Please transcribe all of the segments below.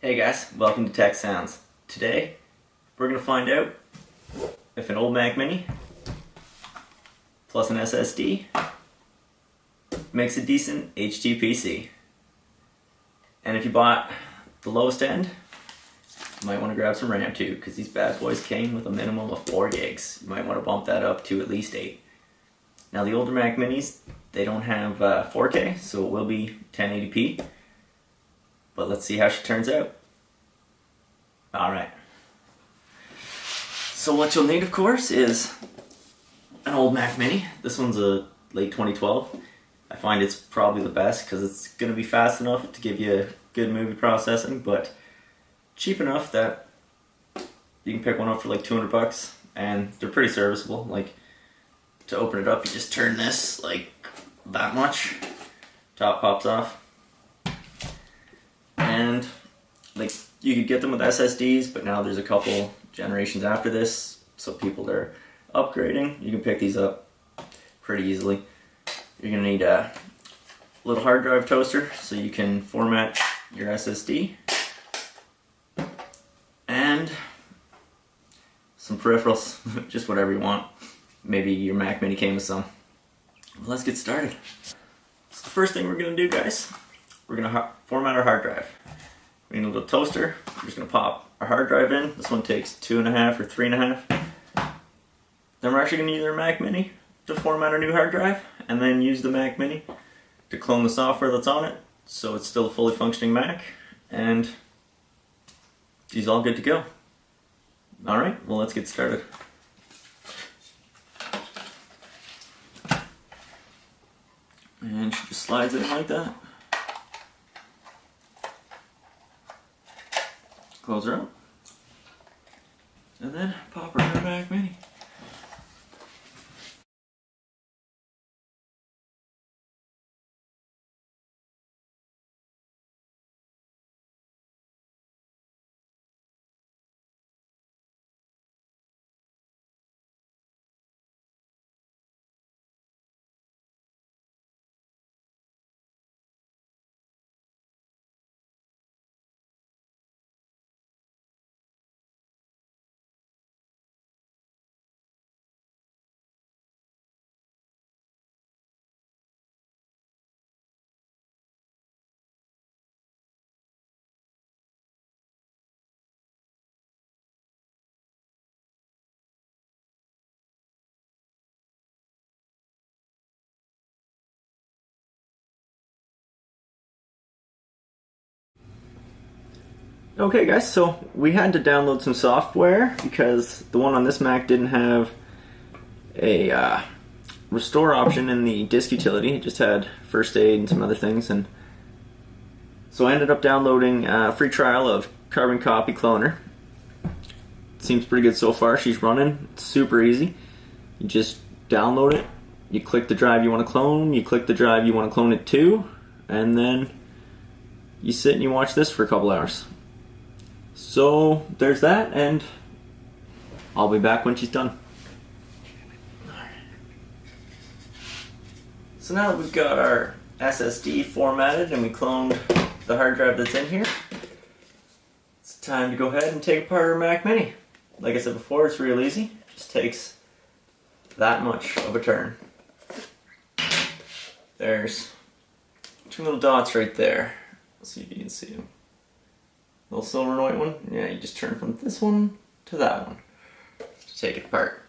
Hey guys, welcome to Tech Sounds. Today, we're going to find out if an old Mac Mini plus an SSD makes a decent HTPC. And if you bought the lowest end, you might want to grab some RAM too, because these bad boys came with a minimum of 4 gigs. You might want to bump that up to at least 8. Now the older Mac Minis, they don't have 4K, so it will be 1080p. But let's see how she turns out. Alright. So what you'll need, of course, is an old Mac Mini. This one's a late 2012. I find it's probably the best because it's going to be fast enough to give you good movie processing, but cheap enough that you can pick one up for like 200 bucks, and they're pretty serviceable. Like, to open it up, you just turn this like that much. Top pops off. And like, you could get them with SSDs, but now there's a couple generations after this, so people that are upgrading, you can pick these up pretty easily. You're gonna need a little hard drive toaster so you can format your SSD, and some peripherals, just whatever you want. Maybe your Mac Mini came with some. Well, let's get started. So the first thing we're gonna do, guys, we're gonna format our hard drive. We need a little toaster. We're just gonna pop our hard drive in. This one takes 2.5 or 3.5. Then we're actually gonna use our Mac Mini to format our new hard drive, and then use the Mac Mini to clone the software that's on it, so it's still a fully functioning Mac, and she's all good to go. Alright, well, let's get started. And she just slides in like that. Close her up, and then pop her in her Mac Mini. Okay guys, so we had to download some software because the one on this Mac didn't have a restore option in the disk utility. It just had first aid and some other things, and so I ended up downloading a free trial of Carbon Copy Cloner. It seems pretty good so far. She's running. It's super easy. You just download it, you click the drive you want to clone, you click the drive you want to clone it to, and then you sit and you watch this for a couple hours. So there's that, and I'll be back when she's done. So now that we've got our SSD formatted and we cloned the hard drive that's in here, it's time to go ahead and take apart our Mac Mini. Like I said before, it's real easy. It just takes that much of a turn. There's 2 little dots right there. Let's see if you can see them. Little silver and white one. Yeah, you just turn from this one to that one to take it apart.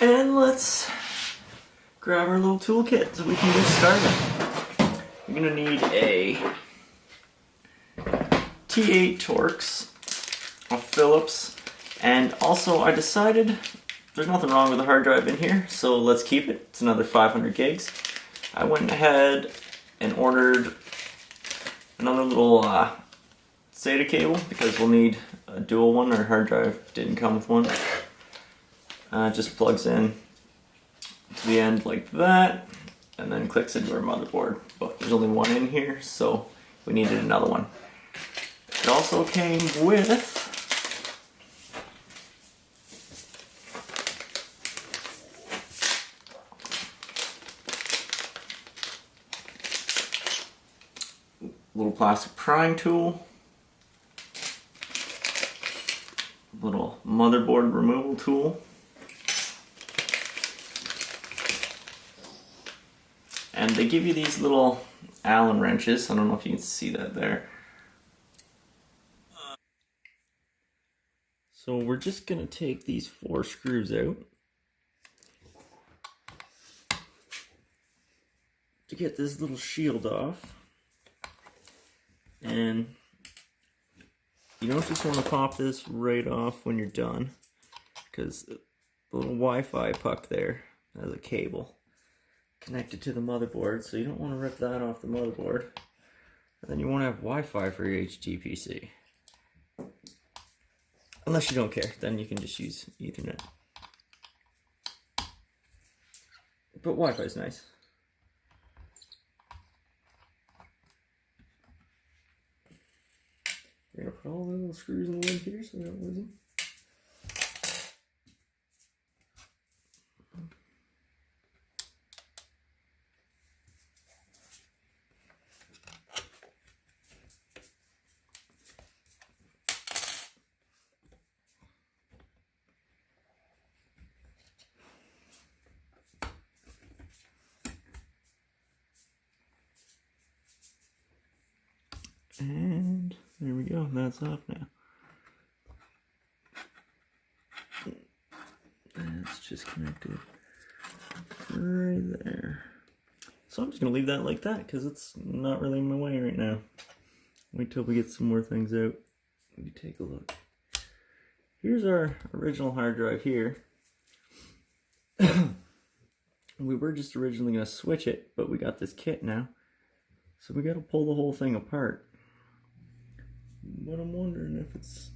And let's grab our little toolkit so we can get started. You're gonna need a T8 Torx, a Phillips, and also I decided there's nothing wrong with the hard drive in here, so let's keep it. It's another 500 gigs. I went ahead and ordered another little SATA cable because we'll need a dual one. Our hard drive didn't come with one. It just plugs in to the end like that and then clicks into our motherboard. But there's only one in here, so we needed another one. It also came with plastic prying tool, little motherboard removal tool, and they give you these little Allen wrenches. I don't know if you can see that there. So we're just gonna take these 4 screws out to get this little shield off. And you don't just want to pop this right off when you're done, because the little Wi-Fi puck there has a cable connected to the motherboard, so you don't want to rip that off the motherboard. And then you won't have Wi-Fi for your HTPC. Unless you don't care, then you can just use Ethernet. But Wi-Fi is nice. We're gonna put all the little screws in the lid here so we don't lose them. And there we go, that's off now. That's just connected right there. So I'm just gonna leave that like that because it's not really in my way right now. Wait till we get some more things out. We can take a look. Here's our original hard drive here. We were just originally gonna switch it, but we got this kit now. So we gotta pull the whole thing apart. But I'm wondering if it's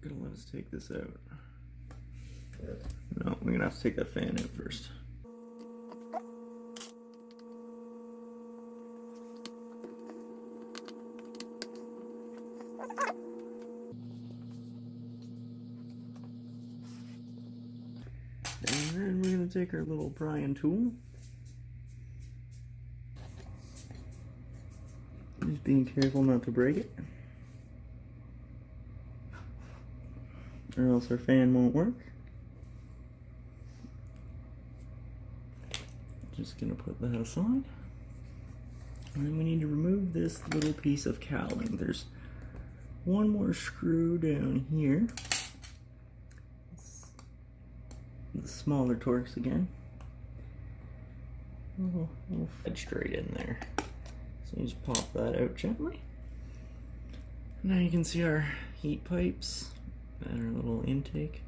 gonna let us take this out. No, we're gonna have to take that fan out first. And then we're gonna take our little prying tool. Just being careful not to break it, or else our fan won't work. Just gonna put that aside. And then we need to remove this little piece of cowling. There's one more screw down here. The smaller Torx again. Little fed straight in there. So you just pop that out gently. Now you can see our heat pipes and our little intake.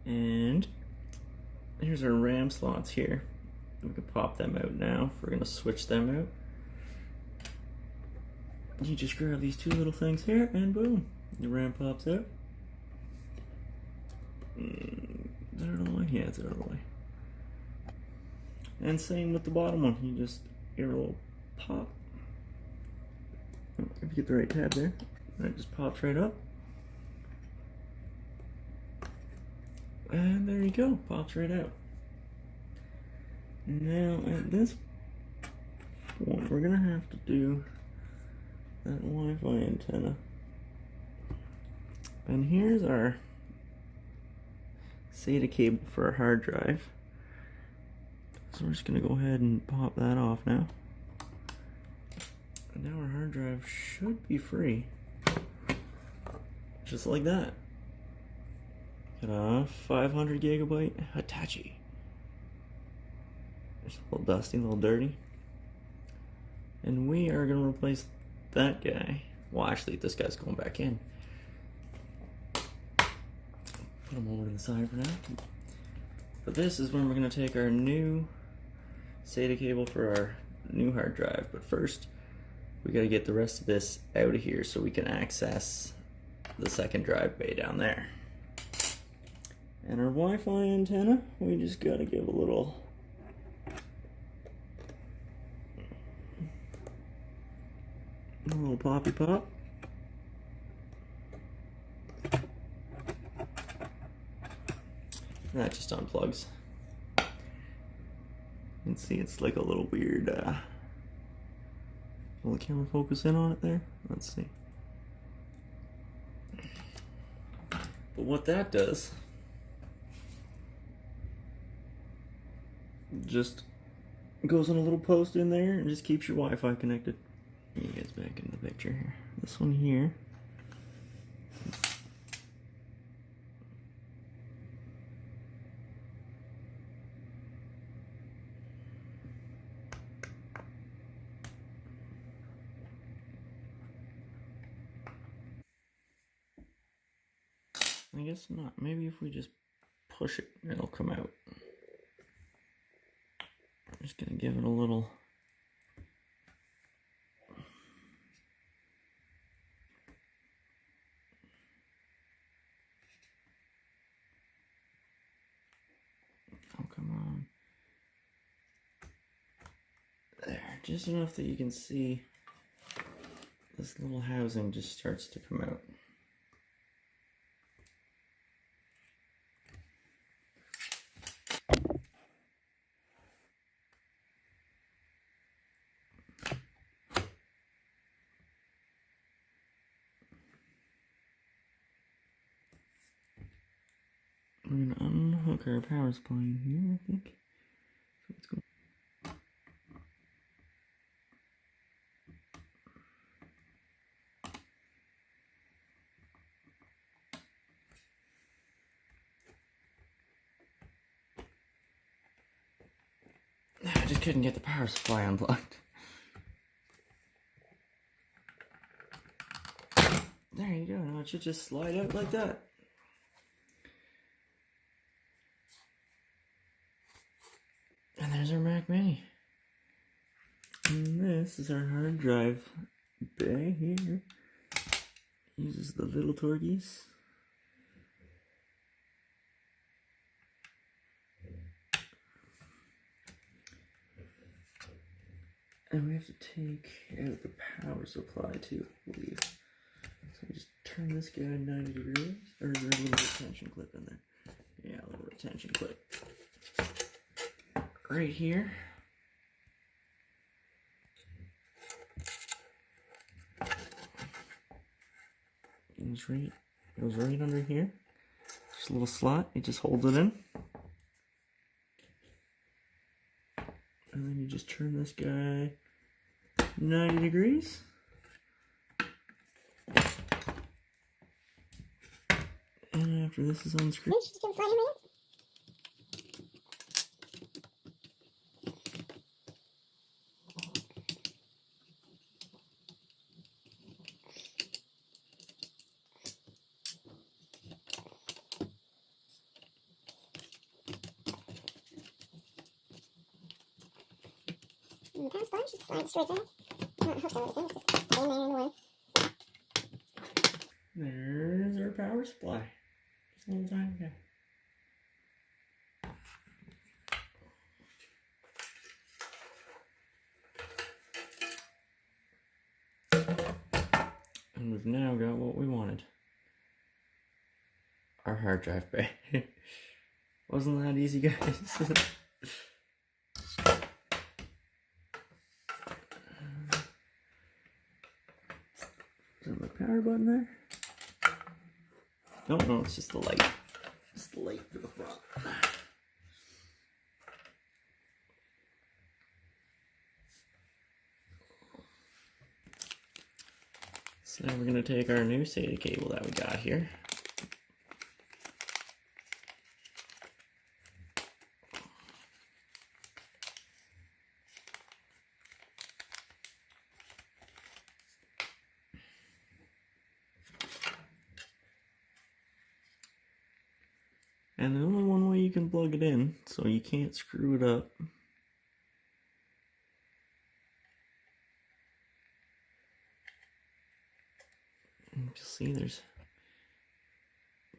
And here's our RAM slots here. We can pop them out now if we're gonna switch them out. You just grab these 2 little things here and boom, the RAM pops out. Is that out of the way? Yeah, it's out of the way. And same with the bottom one. You just give it a little pop. If you get the right tab there, and it just pops right up. And there you go, pops right out. Now at this point, we're gonna have to do that Wi-Fi antenna. And here's our SATA cable for our hard drive. So we're just gonna go ahead and pop that off now. And now our hard drive should be free. Just like that. Got a 500 gigabyte Hitachi. It's a little dusty, a little dirty. And we are gonna replace that guy. Well, actually, this guy's going back in. Put him over to the side for now. But this is when we're gonna take our new SATA cable for our new hard drive. But first, we gotta get the rest of this out of here so we can access the second drive bay down there. And our Wi-Fi antenna, we just gotta give a little poppy pop. And that just unplugs. can see it's like a little weird, will the camera focus in on it there? Let's see. But what that does, just goes on a little post in there and just keeps your Wi-Fi connected. You guys back in the picture here. This one here. I guess not. Maybe if we just push it, it'll come out. I'm just gonna give it a little. Oh, come on. There, just enough that you can see this little housing just starts to come out. We're gonna unhook our power supply in here, I think. So let's go. I just couldn't get the power supply unplugged. There you go, now it should just slide out like that. And there's our Mac Mini. And this is our hard drive bay here. Uses the little Torgies. And we have to take out the power supply too, I believe. So we just turn this guy 90 degrees. Or is there a little retention clip in there? Yeah, a little retention clip. Right here. Goes right under here. Just a little slot, it just holds it in. And then you just turn this guy 90 degrees. And after this is unscrewed. The power supply should slide straight down. Not hooked on anything, it's just laying there in the way. There's our power supply. Just a little tiny guy. And we've now got what we wanted. Our hard drive bay. Wasn't that easy, guys? Is there my power button there? No, no, it's just the light. Just the light for the front. So now we're going to take our new SATA cable that we got here. And there's only one way you can plug it in, so you can't screw it up. And you'll see there's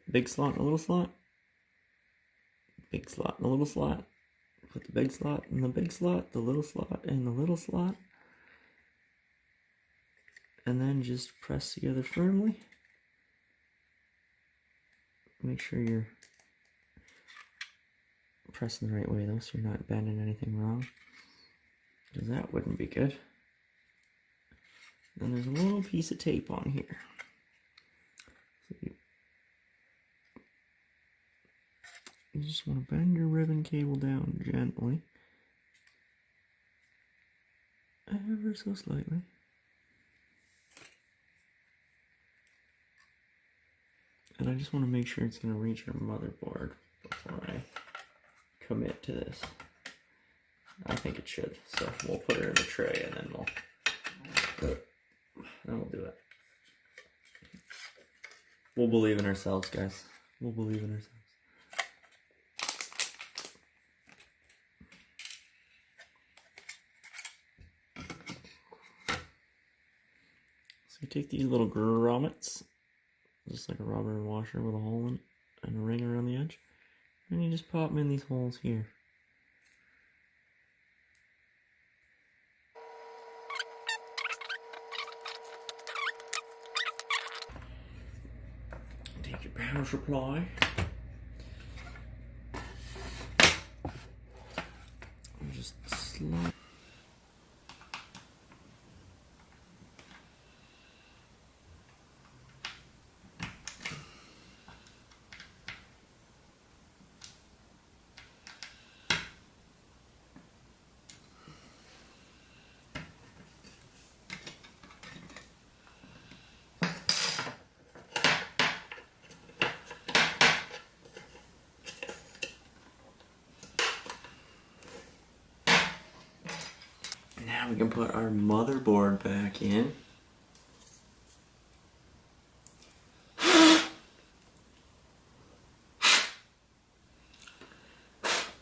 a big slot and a little slot. Big slot and a little slot. Put the big slot in the big slot, the little slot in the little slot. And then just press together firmly. Make sure you're pressing the right way though, so you're not bending anything wrong. Because that wouldn't be good. And there's a little piece of tape on here. So you just want to bend your ribbon cable down gently. Ever so slightly. And I just want to make sure it's going to reach our motherboard before I commit to this. I think it should. So we'll put it in the tray and then we'll do it. We'll believe in ourselves, guys. We'll believe in ourselves. So you take these little grommets, just like a rubber washer with a hole in it and a ring around the edge, and you just pop them in these holes here. Take your power supply. And just slide. Now we can put our motherboard back in.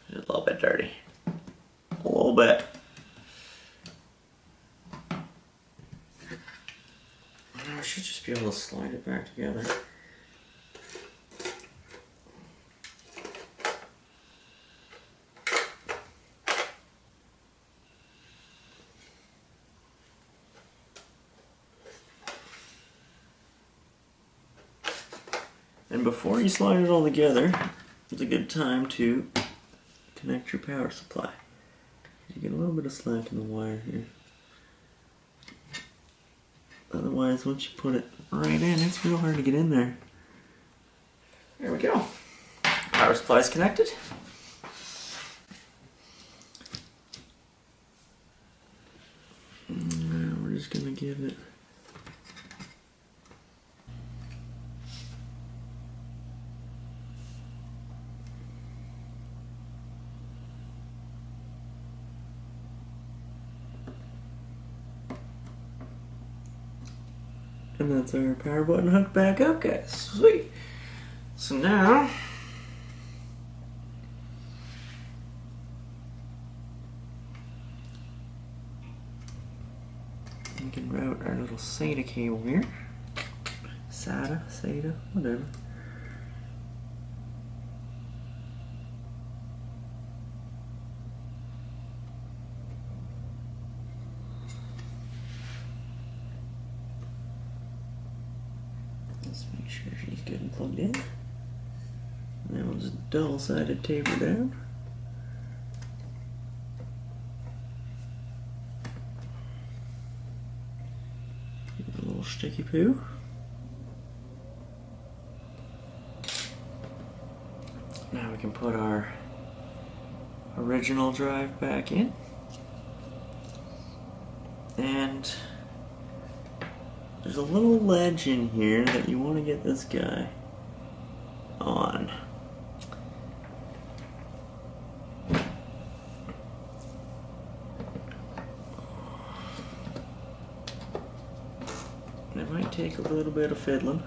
Just a little bit dirty. A little bit. I should just be able to slide it back together. And before you slide it all together, it's a good time to connect your power supply. You get a little bit of slack in the wire here. Otherwise, once you put it right in, it's real hard to get in there. There we go. Power supply is connected. Now we're just going to give it and that's our power button hooked back up, guys. Sweet. So now we can route our little SATA cable here. SATA, whatever. Let's make sure she's good and plugged in. And then we'll just double-sided tape her down. Give it a little sticky poo. Now we can put our original drive back in. And there's a little ledge in here that you want to get this guy on. And it might take a little bit of fiddling.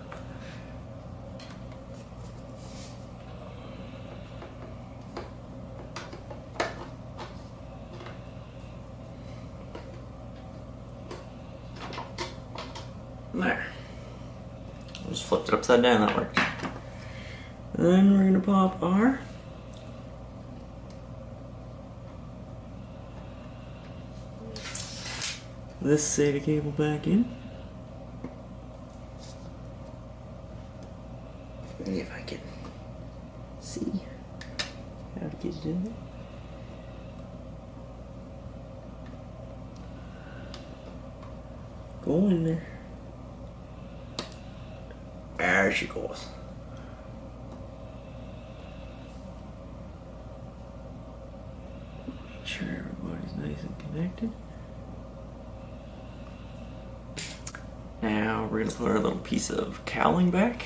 There. I just flipped it upside down, that worked. Then we're gonna pop our this SATA cable back in. See if I can see how to get squeeze it in there. Go in there. There she goes. Make sure everybody's nice and connected. Now we're going to put our little piece of cowling back.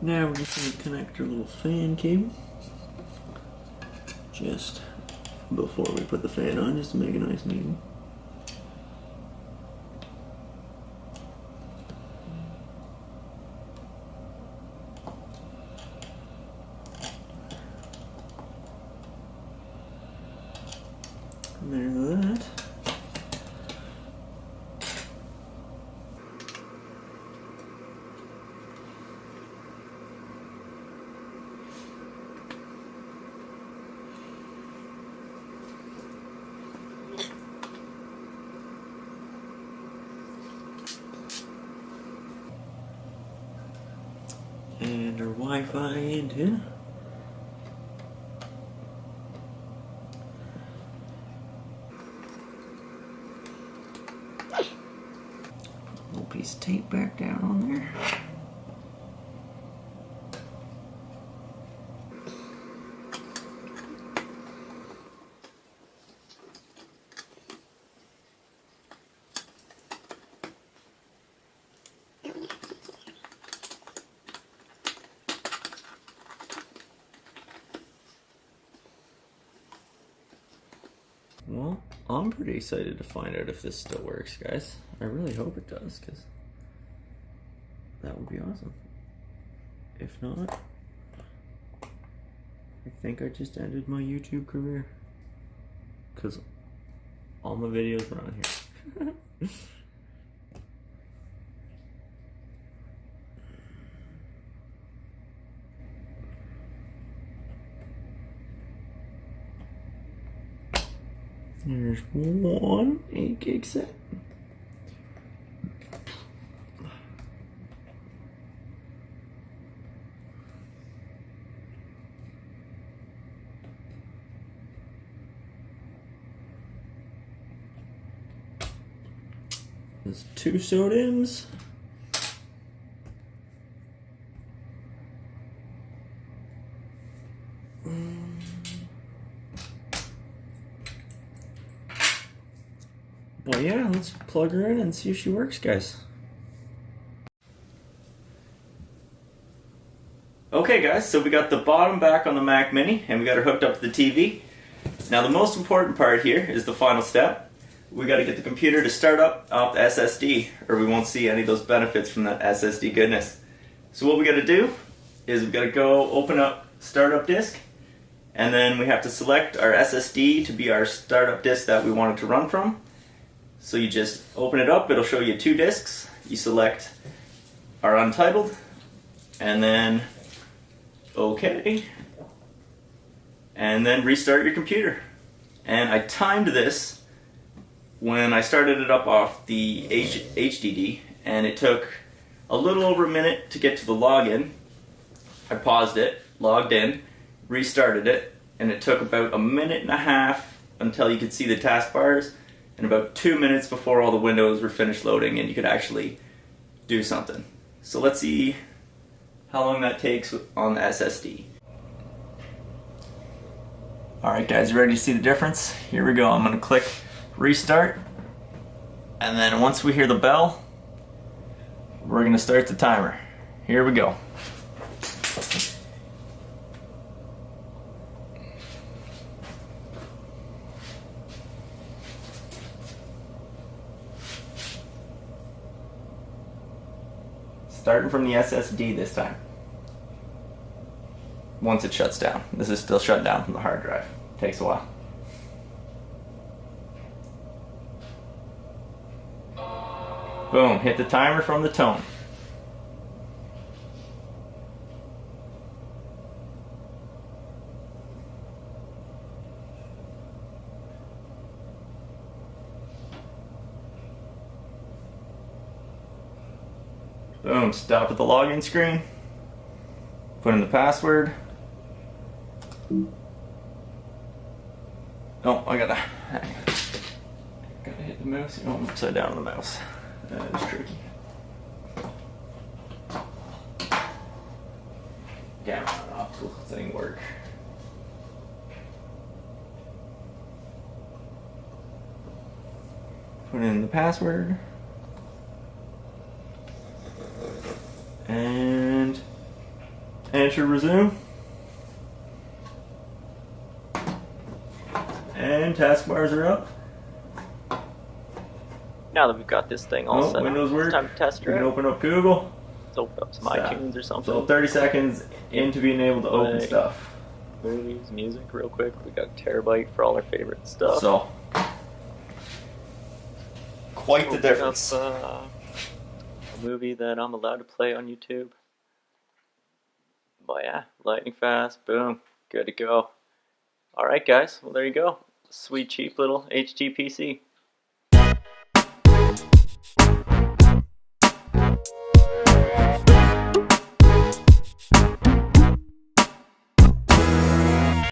Now we're just going to connect our little fan cable just before we put the fan on, just to make it nice and even. And there's that. And our Wi-Fi antenna. Little piece of tape back down on there. Well, I'm pretty excited to find out if this still works, guys. I really hope it does, because that would be awesome. If not, I think I just ended my YouTube career, because all my videos are on here. There's one 8 gig set. There's 2 SODIMMs. Well, yeah, let's plug her in and see if she works, guys. Okay, guys, so we got the bottom back on the Mac Mini, and we got her hooked up to the TV. Now, the most important part here is the final step. We got to get the computer to start up off the SSD, or we won't see any of those benefits from that SSD goodness. So what we got to do is we got to go open up Startup Disk, and then we have to select our SSD to be our startup disk that we want it to run from. So you just open it up, it'll show you 2 disks. You select our untitled, and then OK, and then restart your computer. And I timed this when I started it up off the HDD, and it took a little over a minute to get to the login. I paused it, logged in, restarted it, and it took about 1.5 minutes until you could see the taskbars, and about 2 minutes before all the windows were finished loading and you could actually do something. So let's see how long that takes on the SSD. Alright guys, you ready to see the difference? Here we go. I'm going to click restart, and then once we hear the bell, we're going to start the timer. Here we go. Starting from the SSD this time. Once it shuts down. This is still shut down from the hard drive. Takes a while. Boom, hit the timer from the tone. Boom, stop at the login screen. Put in the password. Oh, I gotta hit the mouse. Oh, I'm upside down on the mouse. That is tricky. Camera on optical thing work. Put in the password. And enter resume. And taskbars are up. Now that we've got this thing all set Windows up, work. it's time to test You it. can open up Google. Let's open up some Stop. iTunes or something. So 30 seconds into being able to open Play. stuff. Movies, music, real quick. We got a terabyte for all our favorite stuff. So quite the Open difference. Up, a movie that I'm allowed to play on YouTube. But yeah, lightning fast, boom, good to go. Alright guys, well there you go. Sweet cheap little HTPC.